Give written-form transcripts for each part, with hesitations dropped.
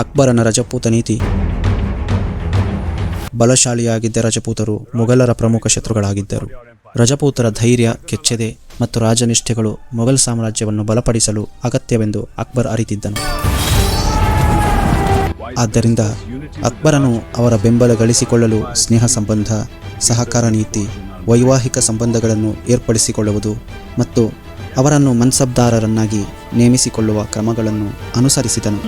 ಅಕ್ಬರನ ರಜಪೂತ ನೀತಿ. ಬಲಶಾಲಿಯಾಗಿದ್ದ ರಜಪೂತರು ಮೊಘಲರ ಪ್ರಮುಖ ಶತ್ರುಗಳಾಗಿದ್ದರು. ರಜಪೂತರ ಧೈರ್ಯ, ಕೆಚ್ಚೆದೆ ಮತ್ತು ರಾಜನಿಷ್ಠೆಗಳು ಮೊಘಲ್ ಸಾಮ್ರಾಜ್ಯವನ್ನು ಬಲಪಡಿಸಲು ಅಗತ್ಯವೆಂದು ಅಕ್ಬರ್ ಅರಿತಿದ್ದನು. ಆದ್ದರಿಂದ ಅಕ್ಬರನು ಅವರ ಬೆಂಬಲ ಗಳಿಸಿಕೊಳ್ಳಲು ಸ್ನೇಹ ಸಂಬಂಧ, ಸಹಕಾರ ನೀತಿ, ವೈವಾಹಿಕ ಸಂಬಂಧಗಳನ್ನು ಏರ್ಪಡಿಸಿಕೊಳ್ಳುವುದು ಮತ್ತು ಅವರನ್ನು ಮನ್ಸಬ್ದಾರರನ್ನಾಗಿ ನೇಮಿಸಿಕೊಳ್ಳುವ ಕ್ರಮಗಳನ್ನು ಅನುಸರಿಸಿದನು.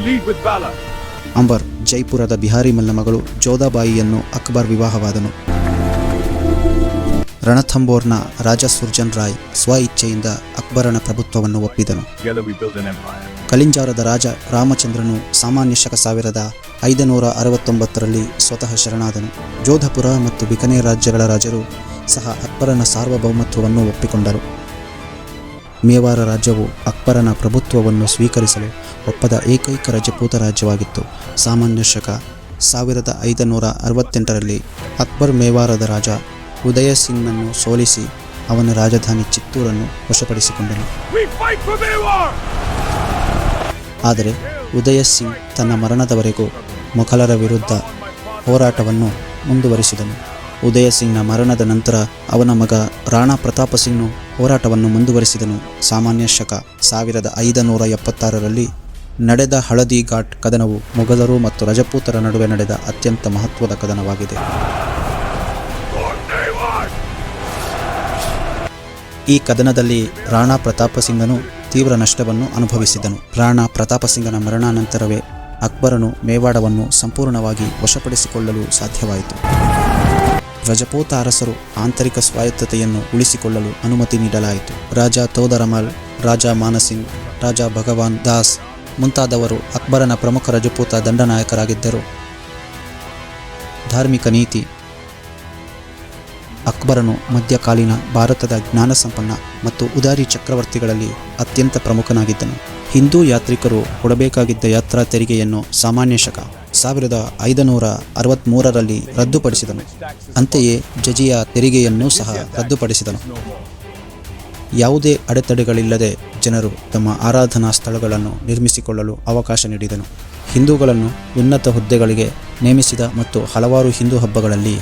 ಅಂಬರ್ ಜೈಪುರದ ಬಿಹಾರಿ ಮಲ್ಲ ಮಗಳು ಜೋಧಾಬಾಯಿಯನ್ನು ಅಕ್ಬರ್ ವಿವಾಹವಾದನು. ರಣಥಂಬೋರ್ನ ರಾಜ ಸುರ್ಜನ್ ರಾಯ್ ಸ್ವ ಇಚ್ಛೆಯಿಂದ ಅಕ್ಬರನ ಪ್ರಭುತ್ವವನ್ನು ಒಪ್ಪಿದನು. ಕಲಿಂಜಾರದ ರಾಜ ರಾಮಚಂದ್ರನು ಸಾಮಾನ್ಯ ಶಕ 1569ರಲ್ಲಿ ಸ್ವತಃ ಶರಣಾದನು. ಜೋಧಪುರ ಮತ್ತು ಬಿಕನೇರ್ ರಾಜ್ಯಗಳ ರಾಜರು ಸಹ ಅಕ್ಬರನ ಸಾರ್ವಭೌಮತ್ವವನ್ನು ಒಪ್ಪಿಕೊಂಡರು. ಮೇವಾರ ರಾಜ್ಯವು ಅಕ್ಬರನ ಪ್ರಭುತ್ವವನ್ನು ಸ್ವೀಕರಿಸಲು ಒಪ್ಪದ ಏಕೈಕ ರಜಪೂತ ರಾಜ್ಯವಾಗಿತ್ತು. ಸಾಮಾನ್ಯ ಶಕ 1568ರಲ್ಲಿ ಅಕ್ಬರ್ ಮೇವಾರದ ರಾಜ ಉದಯ ಸಿಂಗ್ನನ್ನು ಸೋಲಿಸಿ ಅವನ ರಾಜಧಾನಿ ಚಿತ್ತೂರನ್ನು ವಶಪಡಿಸಿಕೊಂಡನು. ಆದರೆ ಉದಯ ಸಿಂಗ್ ತನ್ನ ಮರಣದವರೆಗೂ ಮೊಘಲರ ವಿರುದ್ಧ ಹೋರಾಟವನ್ನು ಮುಂದುವರಿಸಿದನು. ಉದಯ ಸಿಂಗ್ನ ಮರಣದ ನಂತರ ಅವನ ಮಗ ರಾಣಾ ಪ್ರತಾಪ ಸಿಂಗ್ನು ಹೋರಾಟವನ್ನು ಮುಂದುವರಿಸಿದನು. ಸಾಮಾನ್ಯ ಶಕ 1576ರಲ್ಲಿ ನಡೆದ ಹಳದಿ ಘಾಟ್ ಕದನವು ಮೊಘಲರು ಮತ್ತು ರಜಪೂತರ ನಡುವೆ ನಡೆದ ಅತ್ಯಂತ ಮಹತ್ವದ ಕದನವಾಗಿದೆ. ಈ ಕದನದಲ್ಲಿ ರಾಣಾ ಪ್ರತಾಪ ಸಿಂಗನು ತೀವ್ರ ನಷ್ಟವನ್ನು ಅನುಭವಿಸಿದನು. ರಾಣಾ ಪ್ರತಾಪ ಸಿಂಗನ ಮರಣಾನಂತರವೇ ಅಕ್ಬರನು ಮೇವಾಡವನ್ನು ಸಂಪೂರ್ಣವಾಗಿ ವಶಪಡಿಸಿಕೊಳ್ಳಲು ಸಾಧ್ಯವಾಯಿತು. ರಜಪೂತ ಅರಸರು ಆಂತರಿಕ ಸ್ವಾಯತ್ತತೆಯನ್ನು ಉಳಿಸಿಕೊಳ್ಳಲು ಅನುಮತಿ ನೀಡಲಾಯಿತು. ರಾಜ ತೋದರಮಲ್, ರಾಜ ಮಾನಸಿಂಗ್, ರಾಜ ಭಗವಾನ್ ದಾಸ್ ಮುಂತಾದವರು ಅಕ್ಬರನ ಪ್ರಮುಖ ರಜಪೂತ ದಂಡನಾಯಕರಾಗಿದ್ದರು. ಧಾರ್ಮಿಕ ನೀತಿ. ಅಕ್ಬರನು ಮಧ್ಯಕಾಲೀನ ಭಾರತದ ಜ್ಞಾನಸಂಪನ್ನ ಮತ್ತು ಉದಾರಿ ಚಕ್ರವರ್ತಿಗಳಲ್ಲಿ ಅತ್ಯಂತ ಪ್ರಮುಖನಾಗಿದ್ದನು. ಹಿಂದೂ ಯಾತ್ರಿಕರು ಕೊಡಬೇಕಾಗಿದ್ದ ಯಾತ್ರಾ ತೆರಿಗೆಯನ್ನು ಸಾಮಾನ್ಯ ಶಕ 1563ರಲ್ಲಿ ರದ್ದುಪಡಿಸಿದನು. ಅಂತೆಯೇ ಜಜಿಯಾ ತೆರಿಗೆಯನ್ನೂ ಸಹ ರದ್ದುಪಡಿಸಿದನು. ಯಾವುದೇ ಅಡೆತಡೆಗಳಿಲ್ಲದೆ ಜನರು ತಮ್ಮ ಆರಾಧನಾ ಸ್ಥಳಗಳನ್ನು ನಿರ್ಮಿಸಿಕೊಳ್ಳಲು ಅವಕಾಶ ನೀಡಿದನು. ಹಿಂದೂಗಳನ್ನು ಉನ್ನತ ಹುದ್ದೆಗಳಿಗೆ ನೇಮಿಸಿದ ಮತ್ತು ಹಲವಾರು ಹಿಂದೂ ಹಬ್ಬಗಳಲ್ಲಿ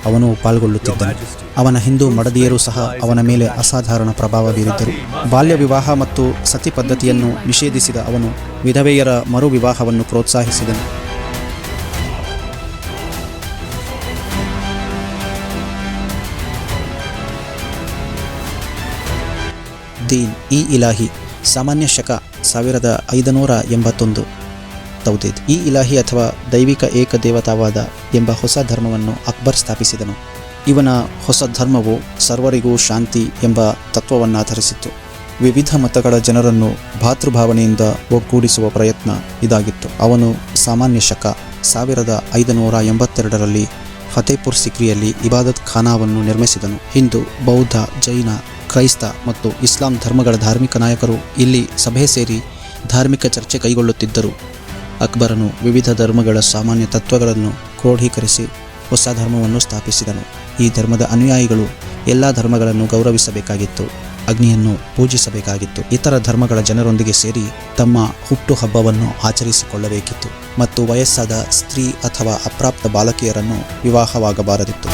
ಅವನು ಪಾಲ್ಗೊಳ್ಳುತ್ತಿದ್ದನು. ಅವನ ಹಿಂದೂ ಮಡದಿಯರು ಸಹ ಅವನ ಮೇಲೆ ಅಸಾಧಾರಣ ಪ್ರಭಾವ ಬೀರಿದ್ದರು. ಬಾಲ್ಯ ವಿವಾಹ ಮತ್ತು ಸತಿ ಪದ್ಧತಿಯನ್ನು ನಿಷೇಧಿಸಿದ ಅವನು ವಿಧವೆಯರ ಮರು ವಿವಾಹವನ್ನು ಪ್ರೋತ್ಸಾಹಿಸಿದನು. ದೀನ್ ಇ ಇಲಾಹಿ. ಸಾಮಾನ್ಯ ಶಕ 1581 ತೌದೀದ್. ಈ ಇಲಾಹಿ ಅಥವಾ ದೈವಿಕ ಏಕದೇವತಾವಾದ ಎಂಬ ಹೊಸ ಧರ್ಮವನ್ನು ಅಕ್ಬರ್ ಸ್ಥಾಪಿಸಿದನು. ಇವನ ಹೊಸ ಧರ್ಮವು ಸರ್ವರಿಗೂ ಶಾಂತಿ ಎಂಬ ತತ್ವವನ್ನಾಧರಿಸಿತ್ತು. ವಿವಿಧ ಮತಗಳ ಜನರನ್ನು ಭಾತೃಭಾವನೆಯಿಂದ ಒಗ್ಗೂಡಿಸುವ ಪ್ರಯತ್ನ ಇದಾಗಿತ್ತು. ಅವನು ಸಾಮಾನ್ಯ ಶಕ 1582ರಲ್ಲಿ ಫತೇಪುರ್ ಸಿಕ್ರಿಯಲ್ಲಿ ಇಬಾದತ್ ಖಾನಾವನ್ನು ನಿರ್ಮಿಸಿದನು. ಹಿಂದೂ, ಬೌದ್ಧ, ಜೈನ, ಕ್ರೈಸ್ತ ಮತ್ತು ಇಸ್ಲಾಂ ಧರ್ಮಗಳ ಧಾರ್ಮಿಕ ನಾಯಕರು ಇಲ್ಲಿ ಸಭೆ ಸೇರಿ ಧಾರ್ಮಿಕ ಚರ್ಚೆ ಕೈಗೊಳ್ಳುತ್ತಿದ್ದರು. ಅಕ್ಬರನು ವಿವಿಧ ಧರ್ಮಗಳ ಸಾಮಾನ್ಯ ತತ್ವಗಳನ್ನು ಕ್ರೋಢೀಕರಿಸಿ ಹೊಸ ಧರ್ಮವನ್ನು ಸ್ಥಾಪಿಸಿದನು. ಈ ಧರ್ಮದ ಅನುಯಾಯಿಗಳು ಎಲ್ಲ ಧರ್ಮಗಳನ್ನು ಗೌರವಿಸಬೇಕಾಗಿತ್ತು, ಅಗ್ನಿಯನ್ನು ಪೂಜಿಸಬೇಕಾಗಿತ್ತು, ಇತರ ಧರ್ಮಗಳ ಜನರೊಂದಿಗೆ ಸೇರಿ ತಮ್ಮ ಹುಟ್ಟು ಹಬ್ಬವನ್ನು ಆಚರಿಸಿಕೊಳ್ಳಬೇಕಿತ್ತು ಮತ್ತು ವಯಸ್ಸಾದ ಸ್ತ್ರೀ ಅಥವಾ ಅಪ್ರಾಪ್ತ ಬಾಲಕಿಯರನ್ನು ವಿವಾಹವಾಗಬಾರದಿತ್ತು.